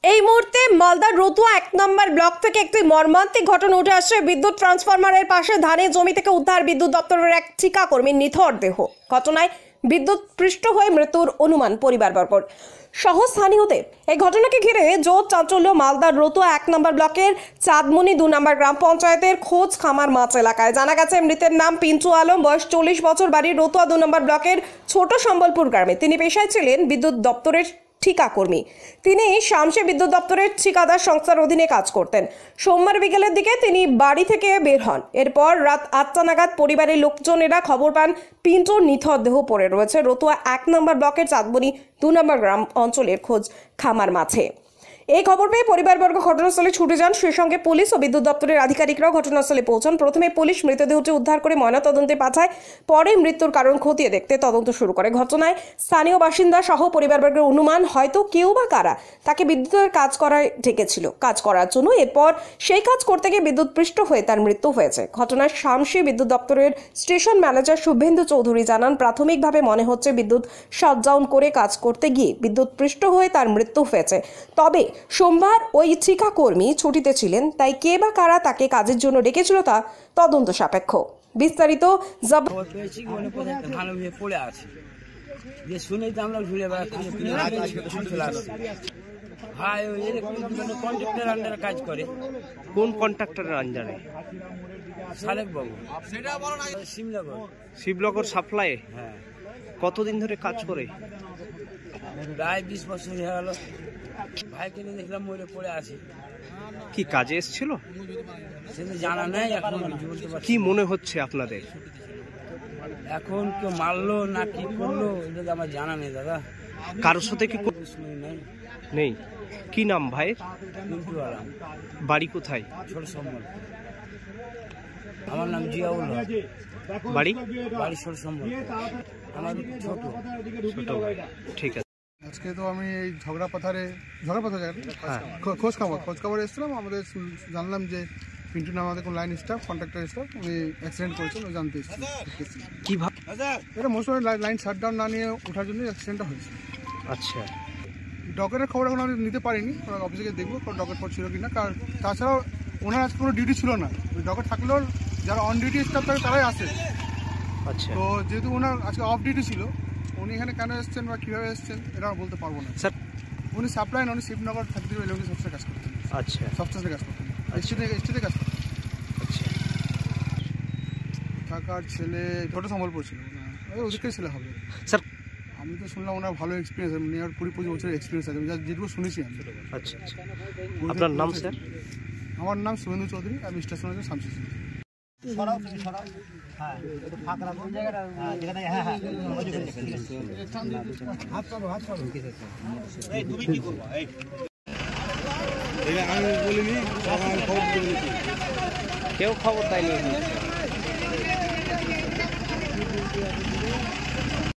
এই মুহূর্তে মালদার রতুয়া 1 নম্বর ব্লক থেকে একটি মর্মান্তিক ঘটনা উঠে আসছে। বিদ্যুৎ ট্রান্সফরমারের পাশে ধানের জমি থেকে উদ্ধার বিদ্যুৎ দপ্তরের এক ঠিকা কর্মীর নিথর দেহ। ঘটনায় বিদ্যুৎ পৃষ্ঠ হয়ে মৃত্যুর অনুমান পরিবারবর্গের সহ স্থানীয়দের। এই ঘটনাকে ঘিরে জোর চাঞ্চল্য মালদার রতুয়া 1 নম্বর ব্লকের চাঁদমনি 2 নম্বর গ্রাম পঞ্চায়েতের খোঁজ খামার মাছ এলাকায়। জানা গেছে মৃতের নাম পিন্টু আলম, বয়স 40 বছর, বাড়ি রতুয়া 2 নম্বর ব্লকের ছোট সম্বলপুর গ্রামে। তিনি পেশায় ছিলেন বিদ্যুৎ দপ্তরের ঠিকা কর্মী। তিনি শামসে বিদ্যুৎ দপ্তরের ঠিকাদার সংস্থার অধীনে কাজ করতেন। সোমবার বিকেলের দিকে তিনি বাড়ি থেকে বের হন। এরপর রাত 8টা নাগাদ পরিবারের লোকজনেরা খবর পান পিন্টুর নিথর দেহ পড়ে রয়েছে রতুয়া 1 নম্বর ব্লকের চাঁদমনি 2 নম্বর গ্রাম অঞ্চলের খোঁজ খামার মাঠে। এই খবর পেয়ে পরিবারবর্গ ঘটনাস্থলে ছুটে যান। সেই সঙ্গে পুলিশ ও বিদ্যুৎ দপ্তরের আধিকারিকরাও ঘটনাস্থলে পৌঁছান। প্রথমে পুলিশ মৃতদেহটি উদ্ধার করে ময়নাতদন্তে পাঠায়, পরে মৃত্যুর কারণ খতিয়ে দেখতে তদন্ত শুরু করে। ঘটনায় স্থানীয় বাসিন্দা সহ পরিবারবর্গের অনুমান হয়তো কেউ বা কারা তাকে বিদ্যুতের কাজ করার জন্য এরপর সেই কাজ করতে গিয়ে বিদ্যুৎ পৃষ্ঠ হয়ে তার মৃত্যু হয়েছে। ঘটনায় শামসি বিদ্যুৎ দপ্তরের স্টেশন ম্যানেজার শুভেন্দু চৌধুরী জানান, প্রাথমিকভাবে মনে হচ্ছে বিদ্যুৎ শাটডাউন করে কাজ করতে গিয়ে বিদ্যুৎ পৃষ্ঠ হয়ে তার মৃত্যু হয়েছে। তবে সোমবার ওই ঠিকা কর্মী ছুটিতে ছিলেন, তাই কে বা কারা তাকে কাজের জন্য ডেকেছিল তা তদন্ত সাপেক্ষ। বিস্তারিত কোন কন্ট্রাক্টরের আন্ডারে? শিবনগর সাপ্লাই। হ্যাঁ। কতদিন ধরে কাজ করে? প্রায় 20 বছর হয়ে গেল। ভাইকে নিয়ে দেখলাম মরে পড়ে আছে। কি কাজে এসেছিল সেটা জানা নাই। এখন কি মনে হচ্ছে আপনাদের? এখন কেউ মারলো না কি করলো এটা আমার জানা নেই দাদা। কারোর সাথে কি নেই? কি নাম ভাই? পিন্টু আলম। বাড়ি কোথায়? ছোট সম্বল। আমার নাম জিয়াউল হক। বাড়ি ছোট সম্বল। আমার ছোট। ঠিক আছে। আজকে তো আমি এই ঝগড়া পাথারে খোঁজ খবর এসেছিলাম। আমাদের জানলাম যে পিন্টু নাম আমাদের কোন লাইন স্টাফ, কন্ট্রাক্টর স্টাফ, উনি অ্যাক্সিডেন্ট করেছেন, ওই জানতে এসেছি। কীভাবে? এটা মোস্ট লাইন শাটডাউন না নিয়ে ওঠার জন্য অ্যাক্সিডেন্টটা হয়েছে। আচ্ছা, ডকেটের খবর এখন আমি নিতে পারিনি, অফিসে গিয়ে দেখবো ডকেট ফোর ছিল কিনা। কারণ তাছাড়াও ওনার আজকে কোনো ডিউটি ছিল না। ওই ডকেট থাকলেও যারা অন ডিউটি স্টাফ থাকে তারাই আসে। আচ্ছা, তো যেহেতু ওনার আজকে অফ ডিউটি ছিল, উনি এখানে কেন এসছেন বা কীভাবে এসছেন এটা বলতে পারবো না স্যার। উনি সাপ্লাই না, উনি শিবনগর 33 ইলেকট্রিক সফটওয়্যার কাজ করতেন। আচ্ছা, সফটওয়্যারে কাজ করতেন, এসটিতে কাজ করতেন। আচ্ছা, থাকার ছেলে ছোট সম্বলপুর ছিল, ওদিকের ছেলে হবে স্যার। আমি তো শুনলাম ওনার ভালো এক্সপিরিয়েন্স, নিয়ার 20-25 বছরের এক্সপিরিয়েন্স আছে, যেটুকু শুনেছি আমি। আচ্ছা, আপনার নাম স্যার? আমার নাম শুভেন্দু চৌধুরী, আমি স্টেশন আছে শামসি। কেউ খবর দেয়নি।